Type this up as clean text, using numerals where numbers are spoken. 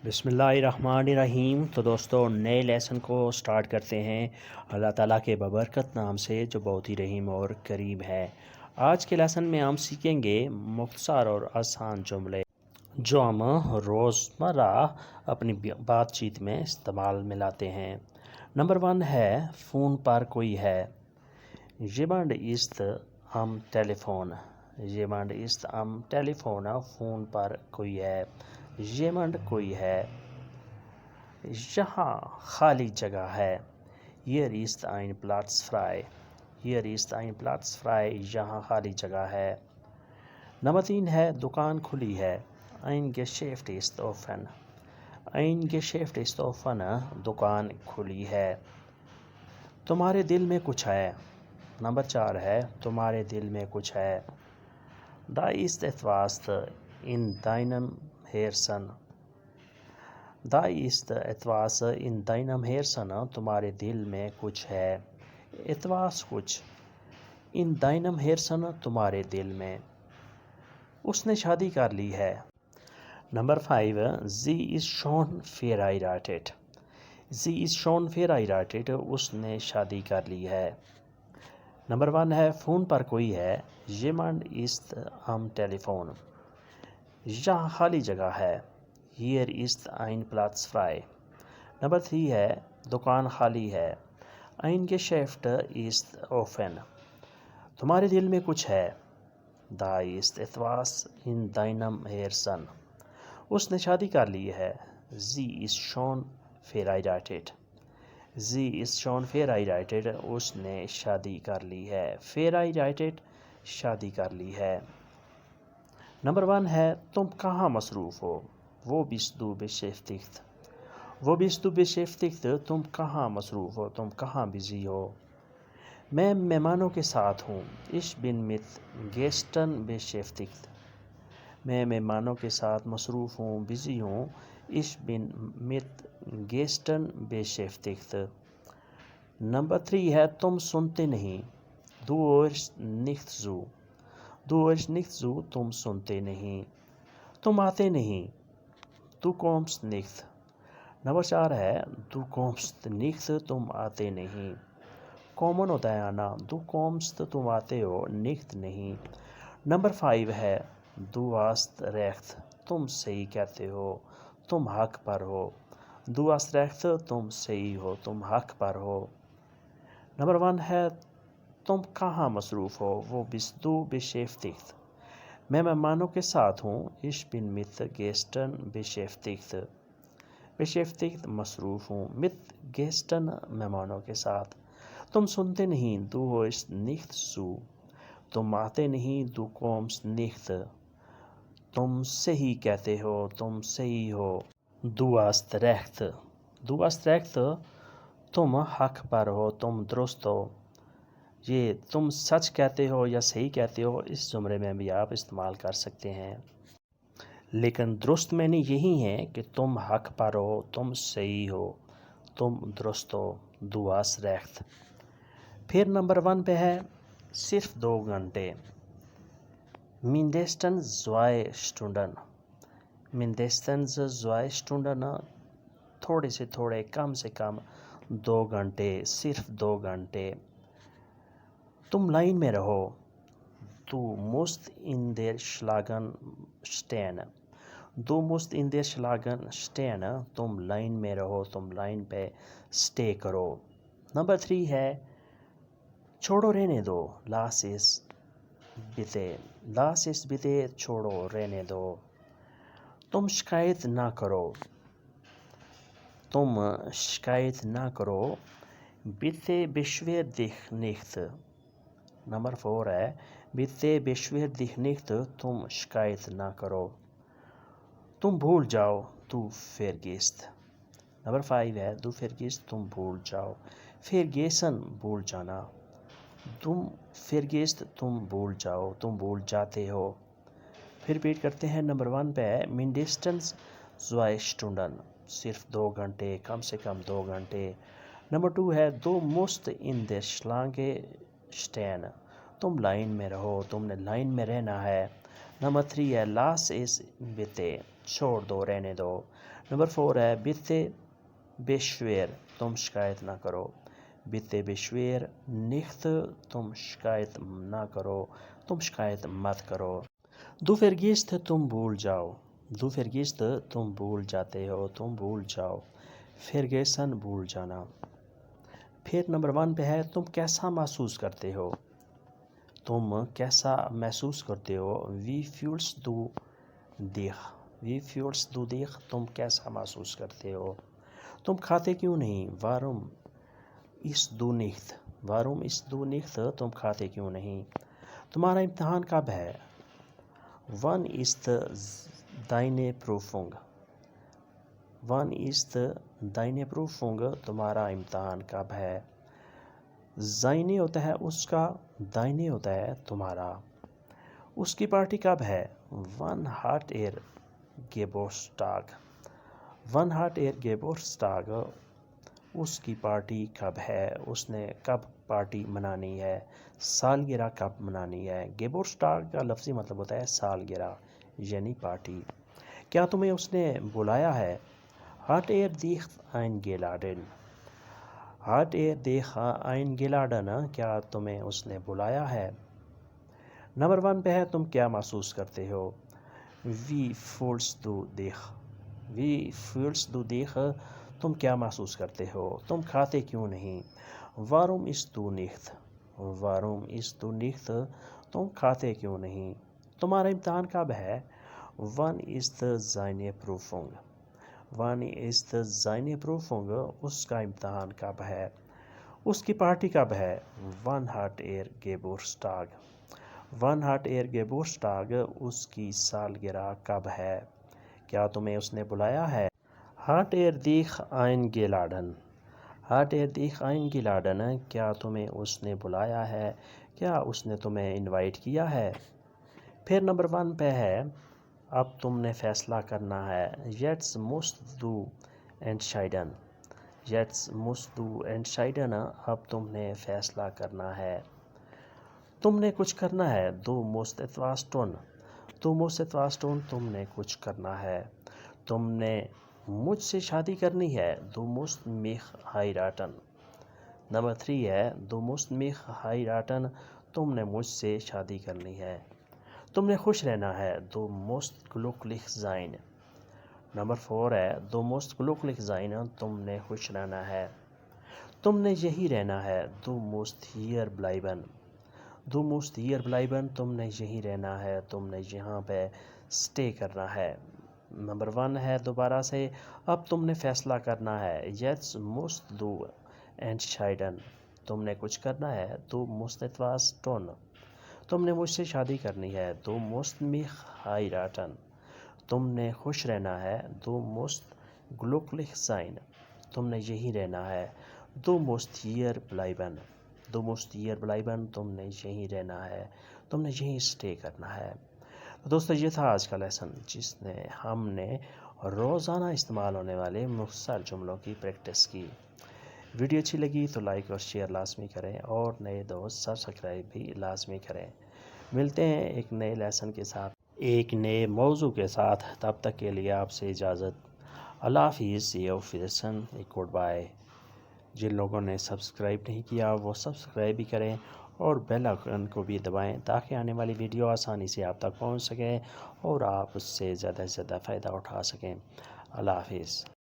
بسم اللہ الرحمن الرحیم۔ تو دوستو نئے لیسن کو سٹارٹ کرتے ہیں اللہ تعالیٰ کے ببرکت نام سے جو بہت ہی رحیم اور کریم ہے۔ آج کے لیسن میں ہم سیکھیں گے مختصر اور آسان جملے جو ہم روزمرہ اپنی بات چیت میں استعمال میں لاتے ہیں۔ نمبر 1 ہے فون پر کوئی ہے۔ Jemand ist am Telefon۔ Jemand ist am Telefon۔ Phone پر کوئی ہے۔ Jemand کوئی ہے۔ یہاں خالی جگہ ہے۔ Hier ist ein Platz frei۔ Hier ist ein Platz frei۔ یہاں خالی جگہ ہے۔ نمبر 3 ہے دکان کھلی ہے۔ Ein Geschäft ist offen۔ Ein Geschäft ist offen۔ دکان کھلی ہے۔ تمہارے دل میں کچھ ہے۔ نمبر 4 ہے تمہارے دل میں کچھ ہے۔ Da ist etwas in deinem Herzen۔ Da ist etwas in deinem Herzen۔ تمہارے دل میں کچھ ہے۔ etwas کچھ۔ in deinem Herzen تمہارے دل میں۔ اس نے شادی کر لی ہے۔ Number 5 Sie ist schon verheiratet۔ Sie ist schon verheiratet۔ اس نے شادی کر لی ہے۔ نمبر 1 ہے فون پر کوئی ہے۔ Jemand ist am Telefon۔ یہاں خالی جگہ ہے۔ Hier ist ein Platz frei۔ Number 3 ہے دکان خالی ہے۔ Ein Geschäft ist offen۔ تمہارے دل میں کچھ ہے۔ Da ist etwas in deinem Herzen۔ اس نے شادی کر لی ہے۔ Sie ist schon verheiratet۔ Sie ist schon verheiratet۔ اس نے شادی کر لی ہے۔ verheiratet شادی کر لی ہے۔ نمبر 1 ہے تم کہاں مصروف ہو۔ Wo bist du beschäftigt۔ Wo bist du beschäftigt۔ تم کہاں مصروف ہو، تم کہاں بزی ہو۔ میں مہمانوں کے ساتھ ہوں۔ Ich bin mit Gästen beschäftigt۔ میں مہمانوں کے ساتھ مصروف ہوں، بزی ہوں۔ Ich bin mit Gästen beschäftigt۔ Number 3 ہے تم سنتے نہیں۔ Du hörst nicht zu۔ Du hörst nicht zu۔ تم سنتے نہیں۔ تم آتے نہیں۔ Du kommst nicht۔ نمبر 4 ہے Du kommst nicht۔ تم آتے نہیں۔ کامن ہوتا ہے آنا۔ Du kommst تم آتے ہو، nicht نہیں۔ نمبر 5 ہے Du hast recht۔ تم صحیح کہتے ہو، تم حق پر ہو۔ Du hast recht تم صحیح ہو، تم حق پر ہو۔ نمبر 1 ہے تم کہاں مصروف ہو۔ Wo bist du beschäftigt۔ میں مہمانوں کے ساتھ ہوں۔ Ich bin mit Gästen beschäftigt۔ beschäftigt مصروف ہوں، mit Gästen مہمانوں کے ساتھ۔ تم سنتے نہیں۔ Du hörst nicht zu۔ تم آتے نہیں۔ Du kommst nicht۔ تم صحیح کہتے ہو، تم صحیح ہو۔ Du hast recht۔ Du hast recht تم حق پر ہو، تم درست ہو۔ یہ تم سچ کہتے ہو یا صحیح کہتے ہو اس زمرے میں بھی آپ استعمال کر سکتے ہیں، لیکن درست معنی یہی ہے کہ تم حق پر ہو، تم صحیح ہو، تم درست ہو۔ Du hast recht۔ پھر نمبر 1 پہ ہے صرف 2 گھنٹے۔ Mindestens 2 Stunden۔ Mindestens 2 Stunden تھوڑے سے تھوڑے، کم سے کم 2 گھنٹے، صرف 2 گھنٹے۔ تم لائن میں رہو۔ Du musst in der Schlange stehen۔ Du musst in der Schlange stehen۔ تم لائن میں رہو، تم لائن پہ سٹے کرو۔ نمبر 3 ہے چھوڑو رہنے دو۔ Lass es bitte۔ Lass es bitte چھوڑو رہنے دو۔ تم شکایت نہ کرو۔ تم شکایت نہ کرو۔ Bitte beschwer dich nicht۔ Number 4 ہے Bitte beschwer dich nicht۔ تم شکایت نہ کرو۔ تم بھول جاؤ۔ Du vergisst۔ نمبر 5 ہے Du vergisst تم بھول جاؤ۔ Vergessen بھول جانا۔ تم vergisst تم بھول جاؤ، تم بھول جاتے ہو۔ پھر ریپیٹ کرتے ہیں۔ نمبر 1 پہ ہے Mindestens 2 Stunden۔ صرف 2 گھنٹے، کم سے کم 2 گھنٹے۔ نمبر 2 ہے Du musst in der Schlange stehen۔ تم لائن میں رہو، تم نے لائن میں رہنا ہے۔ نمبر 3 ہے Lass es bitte۔ چھوڑ دو، رہنے دو۔ نمبر 4 ہے bitte beschwer، تم شکایت نہ کرو۔ bitte beschwer nicht، تم شکایت نہ کرو، تم شکایت مت کرو۔ Du vergisst، تم بھول جاؤ۔ Du vergisst، تم بھول جاتے ہو، تم بھول جاؤ۔ vergessen، بھول جانا۔ پھر نمبر 1 پہ ہے تم کیسا محسوس کرتے ہو۔ تم کیسا محسوس کرتے ہو۔ Wie fühlst du dich؟ Wie fühlst du dich؟ تم کیسا محسوس کرتے ہو۔ تم کھاتے کیوں نہیں۔ Warum isst du nicht؟ Warum isst du nicht؟ تم کھاتے کیوں نہیں۔ تمہارا امتحان کب ہے۔ Wann ist deine Prüfung؟ Wann ist deine Prüfung؟ تمہارا امتحان کب ہے۔ seine ہوتا ہے اس کا، deine ہوتا ہے تمہارا۔ اس کی پارٹی کب ہے۔ Wann hat er Geburtstag؟ Wann hat er Geburtstag؟ اس کی پارٹی کب ہے، اس نے کب پارٹی منانی ہے، سالگرہ کب منانی ہے۔ Geburtstag کا لفظی مطلب ہوتا ہے سالگرہ یعنی پارٹی۔ کیا تمہیں اس نے بلایا ہے۔ Hat er dich eingeladen؟ Hat er dich eingeladen؟ کیا تمہیں اس نے بلایا ہے۔ نمبر 1 پہ ہے تم کیا محسوس کرتے ہو۔ Wie fühlst du dich؟ Wie fühlst du dich؟ تم کیا محسوس کرتے ہو، تم کھاتے کیوں نہیں۔ Warum isst du nicht؟ Warum isst du nicht؟ تم کھاتے کیوں نہیں۔ تمہارا امتحان کب ہے۔ Wann ist seine Prüfung؟ Wann ist seine Prüfung؟ اس کا امتحان کب ہے، اس کی پارٹی کب ہے۔ Wann hat er Geburtstag؟ Wann hat er Geburtstag؟ اس کی سالگرہ کب ہے۔ کیا تمہیں اس نے بلایا ہے۔ Hat er dich eingeladen؟ Hat er dich eingeladen؟ کیا تمہیں اس نے بلایا ہے، کیا اس نے تمہیں انوائٹ کیا ہے۔ پھر نمبر 1 پہ ہے اب تم نے فیصلہ کرنا ہے۔ Jetzt musst du entscheiden۔ Jetzt musst du entscheiden۔ اب تم نے فیصلہ کرنا ہے۔ تم نے کچھ کرنا ہے۔ Du musst etwas tun۔ Du musst etwas tun۔ تم نے کچھ کرنا ہے۔ تم نے مجھ سے شادی کرنی ہے۔ Du musst mich heiraten۔ Number 3 ہے Du musst mich heiraten۔ تم نے مجھ سے شادی کرنی ہے۔ تم نے خوش رہنا ہے۔ Du musst glücklich sein۔ Number 4 ہے Du musst glücklich sein۔ تم نے خوش رہنا ہے۔ تم نے یہی رہنا ہے۔ Du musst hier bleiben۔ Du musst hier bleiben۔ تم نے یہی رہنا ہے، تم نے یہاں پہ سٹے کرنا ہے۔ نمبر 1 ہے دوبارہ سے اب تم نے فیصلہ کرنا ہے۔ Jetzt musst du entscheiden۔ تم نے کچھ کرنا ہے۔ Du musst etwas tun۔ تم نے مجھ سے شادی کرنی ہے۔ Du musst mich heiraten۔ تم نے خوش رہنا ہے۔ Du musst glücklich sein۔ تم نے یہی رہنا ہے۔ Du musst hier bleiben۔ Du musst hier bleiben۔ تم نے یہی رہنا ہے، تم نے یہی سٹے کرنا ہے۔ دوستو یہ تھا آج کا لیسن جس نے ہم نے روزانہ استعمال ہونے والے مختصر جملوں کی پریکٹس کی۔ ویڈیو اچھی لگی تو لائک اور شیئر لازمی کریں اور نئے دوست سبسکرائب بھی لازمی کریں۔ ملتے ہیں ایک نئے لیسن کے ساتھ، ایک نئے موضوع کے ساتھ۔ تب تک کے لیے آپ سے اجازت۔ اللہ حافظ، سی آف لیسن، گڈ بائے۔ جن لوگوں نے سبسکرائب نہیں کیا وہ سبسکرائب بھی کریں اور بیل آئیکن کو بھی دبائیں تاکہ آنے والی ویڈیو آسانی سے آپ تک پہنچ سکیں اور آپ اس سے زیادہ سے زیادہ فائدہ اٹھا سکیں۔ اللہ حافظ۔